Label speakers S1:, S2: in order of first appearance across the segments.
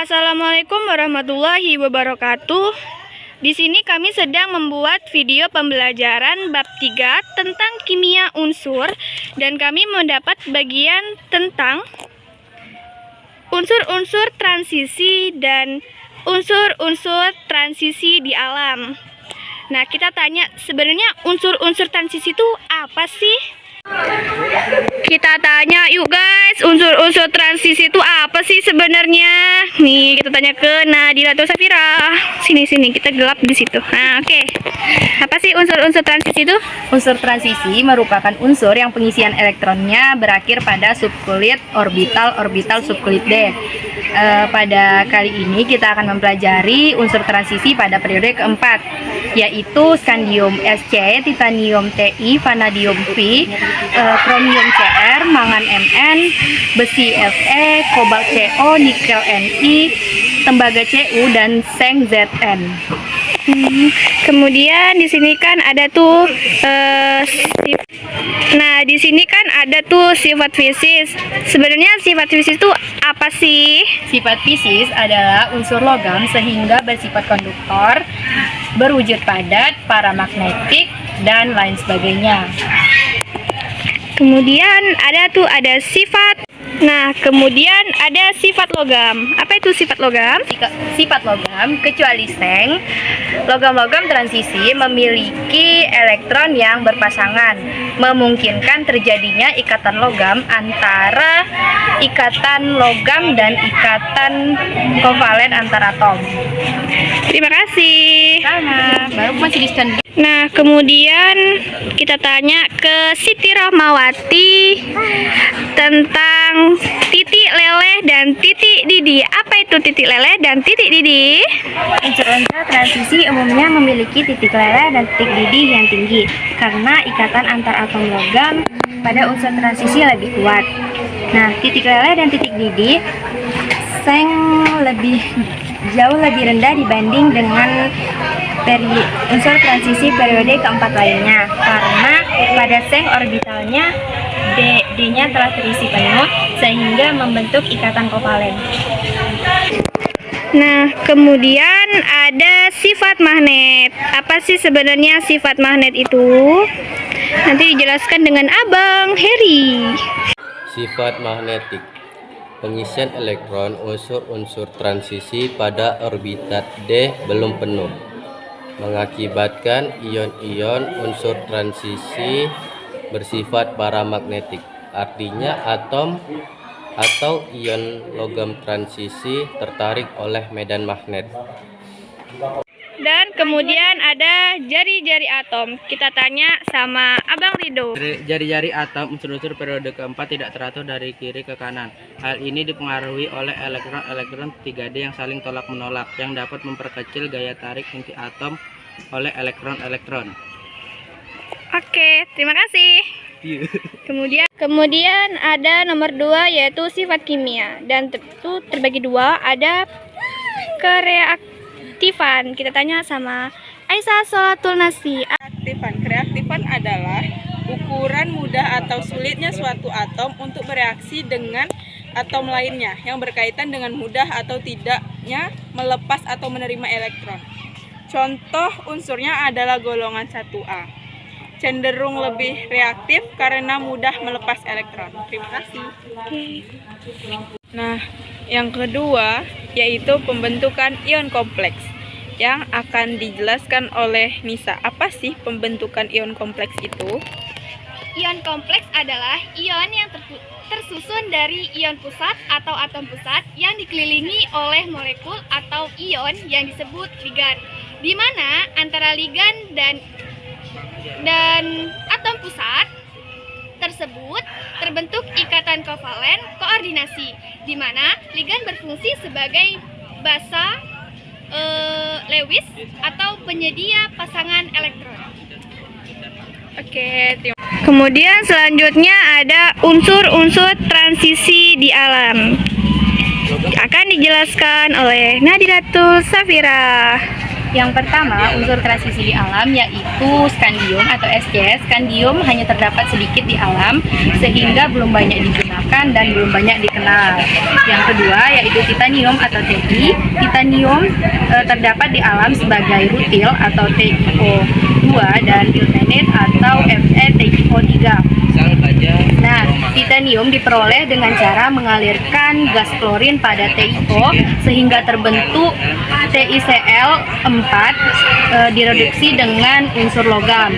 S1: Assalamualaikum warahmatullahi wabarakatuh. Di sini kami sedang membuat video pembelajaran bab 3 tentang kimia unsur dan kami mendapat bagian tentang unsur-unsur transisi dan unsur-unsur transisi di alam. Nah, kita tanya sebenarnya unsur-unsur transisi itu apa sih? Kita tanya yuk guys, unsur-unsur transisi itu apa sih sebenarnya? Nih, kita tanya ke Nadila atau Safira. Sini kita gelap di situ. Nah, oke. Apa sih unsur-unsur transisi itu?
S2: Unsur transisi merupakan unsur yang pengisian elektronnya berakhir pada subkulit orbital subkulit D. Pada kali ini kita akan mempelajari unsur transisi pada periode keempat, yaitu skandium Sc, titanium Ti, vanadium V, kromium Cr, mangan Mn, besi Fe, kobalt Co, nikel Ni, tembaga Cu, dan seng Zn.
S1: Kemudian di sini kan ada tuh di sini kan ada tuh sifat fisis. Sebenarnya sifat fisis itu apa sih?
S2: Sifat fisis adalah unsur logam sehingga bersifat konduktor, berwujud padat, paramagnetik, dan lain sebagainya.
S1: Kemudian ada sifat. Nah, kemudian ada sifat logam. Apa itu sifat logam?
S2: Sifat logam, kecuali seng, logam-logam transisi memiliki elektron yang berpasangan, memungkinkan terjadinya ikatan logam antara ikatan logam dan ikatan kovalen antar atom.
S1: Terima kasih.
S2: Sana, baru masih di
S1: Nah, kemudian kita tanya ke Siti Rahmawati tentang titik leleh dan titik didih. Apa itu titik leleh dan titik didih?
S2: Unsur-unsur transisi umumnya memiliki titik leleh dan titik didih yang tinggi karena ikatan antar atom logam pada unsur transisi lebih kuat. Nah, titik leleh dan titik didih seng jauh lebih rendah dibanding dengan unsur transisi periode keempat lainnya, karena pada seng orbitalnya D-nya telah terisi penuh sehingga membentuk ikatan kovalen.
S1: Nah, kemudian ada sifat magnet. Apa sih sebenarnya sifat magnet itu? Nanti dijelaskan dengan Abang Heri.
S3: Sifat magnetik, pengisian elektron unsur-unsur transisi pada orbitat D belum penuh, mengakibatkan ion-ion unsur transisi bersifat paramagnetik. Artinya atom atau ion logam transisi tertarik oleh medan magnet.
S1: Dan kemudian ada jari-jari atom. Kita tanya sama Abang Rido.
S4: Jari-jari atom unsur-unsur periode keempat tidak teratur dari kiri ke kanan. Hal ini dipengaruhi oleh elektron-elektron 3D yang saling tolak-menolak, yang dapat memperkecil gaya tarik inti atom oleh elektron-elektron.
S1: Oke, terima kasih. Kemudian ada nomor 2, yaitu sifat kimia, dan itu terbagi dua. Ada kereaktifan. Kita tanya sama Aisyah Sholatul Nasi.
S5: Kereaktifan adalah ukuran mudah atau sulitnya suatu atom untuk bereaksi dengan atom lainnya yang berkaitan dengan mudah atau tidaknya melepas atau menerima elektron. Contoh unsurnya adalah golongan 1A. Cenderung lebih reaktif karena mudah melepas elektron. Terima kasih. Nah, yang kedua yaitu pembentukan ion kompleks yang akan dijelaskan oleh Nisa. Apa sih pembentukan ion kompleks itu?
S1: Ion kompleks adalah ion yang tersusun dari ion pusat atau atom pusat yang dikelilingi oleh molekul atau ion yang disebut ligan, di mana antara ligan dan atom pusat tersebut terbentuk ikatan kovalen koordinasi, di mana ligan berfungsi sebagai basa Lewis atau penyedia pasangan elektron.
S5: Oke,
S1: Kemudian selanjutnya ada unsur-unsur transisi di alam. Akan dijelaskan oleh Nadilatul Safira.
S2: Yang pertama, unsur transisi di alam yaitu skandium atau Sc. Skandium hanya terdapat sedikit di alam sehingga belum banyak digunakan digunakan dan belum banyak dikenal. Yang kedua yaitu titanium atau Ti. Titanium terdapat di alam sebagai rutil atau TiO2 dan ilmenite atau FeTiO3. Nah, titanium diperoleh dengan cara mengalirkan gas klorin pada TiO sehingga terbentuk TiCl4 direduksi dengan unsur logam.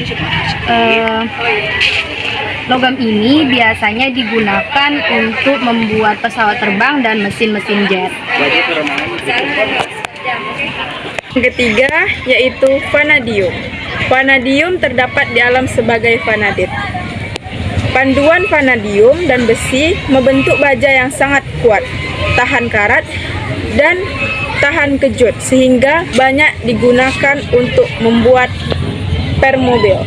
S2: Logam ini biasanya digunakan untuk membuat pesawat terbang dan mesin-mesin jet.
S5: Yang ketiga yaitu vanadium. Vanadium terdapat di alam sebagai vanadit. Panduan vanadium dan besi membentuk baja yang sangat kuat, tahan karat, dan tahan kejut, sehingga banyak digunakan untuk membuat permobil.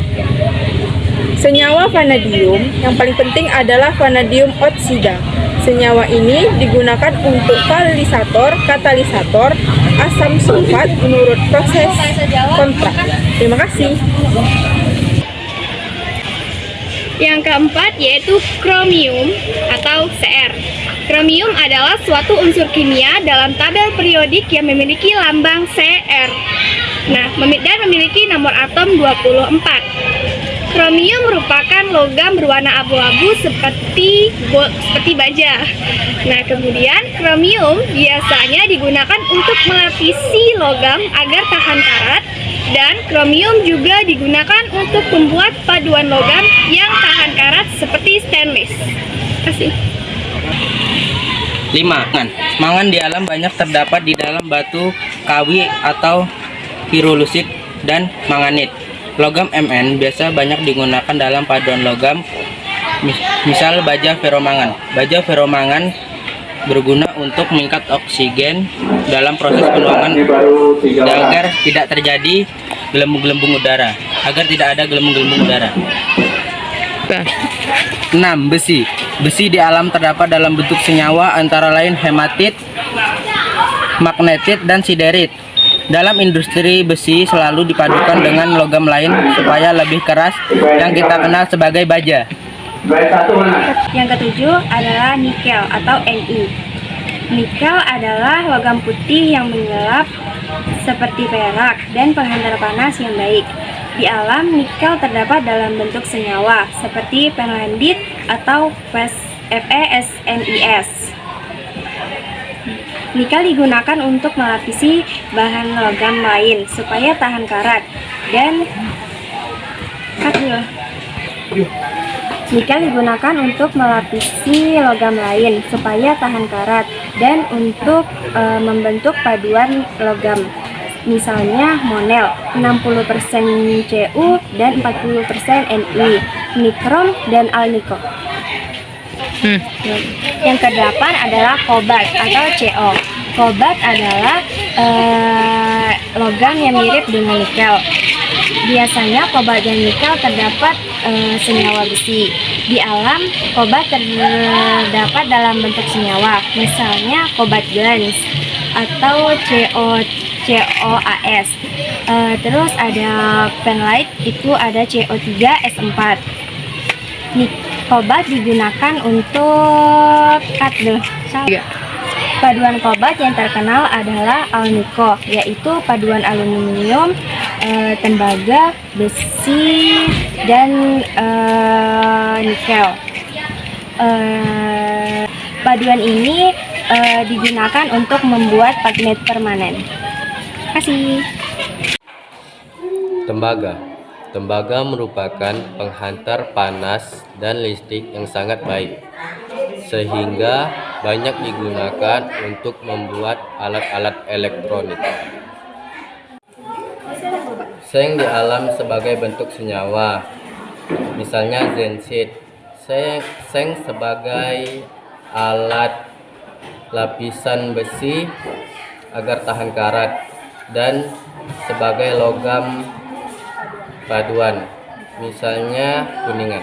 S5: Senyawa vanadium yang paling penting adalah vanadium oksida. Senyawa ini digunakan untuk katalisator, asam sulfat menurut proses kontrak. Terima kasih.
S1: Yang keempat yaitu kromium atau Cr. Kromium adalah suatu unsur kimia dalam tabel periodik yang memiliki lambang Cr. Nah, dan memiliki nomor atom 24. Kromium merupakan logam berwarna abu-abu seperti baja. Nah, kemudian kromium biasanya digunakan untuk melapisi logam agar tahan karat, dan kromium juga digunakan untuk membuat paduan logam yang tahan karat seperti stainless. Terima kasih.
S4: 5. Mangan di alam banyak terdapat di dalam batu kawi atau pirolusite dan manganit. Logam Mn biasa banyak digunakan dalam paduan logam, misal baja ferromangan. Baja ferromangan berguna untuk mengikat oksigen dalam proses penuangan agar tidak terjadi gelembung-gelembung udara. 6. Besi. Besi di alam terdapat dalam bentuk senyawa antara lain hematit, magnetit, dan siderit. Dalam industri besi selalu dipadukan dengan logam lain supaya lebih keras yang kita kenal sebagai baja.
S2: Yang ketujuh adalah nikel atau Ni. Nikel adalah logam putih yang menyelap seperti perak dan penghantar panas yang baik. Di alam, nikel terdapat dalam bentuk senyawa seperti penlandit atau FeSNis. Nikel digunakan untuk melapisi bahan logam lain supaya tahan karat dan nikel digunakan untuk melapisi logam lain supaya tahan karat dan untuk membentuk paduan logam. Misalnya monel 60% Cu dan 40% Ni, nikrom dan alniko. Yang kedelapan adalah kobalt atau Co. Kobalt adalah logam yang mirip dengan nikel. Biasanya kobalt dan nikel terdapat senyawa besi. Di alam, kobalt terdapat dalam bentuk senyawa, misalnya kobalt glans atau COAS. Terus ada penlite, itu ada CO3S4. Kobalt digunakan untuk paduan kobalt yang terkenal adalah alniko, yaitu paduan aluminium, tembaga, besi, dan nikel. Paduan ini digunakan untuk membuat magnet permanen. Terima kasih.
S3: Tembaga merupakan penghantar panas dan listrik yang sangat baik, sehingga banyak digunakan untuk membuat alat-alat elektronik. Seng di alam sebagai bentuk senyawa, misalnya zensit. Seng sebagai alat lapisan besi agar tahan karat, dan sebagai logam paduan, misalnya kuningan.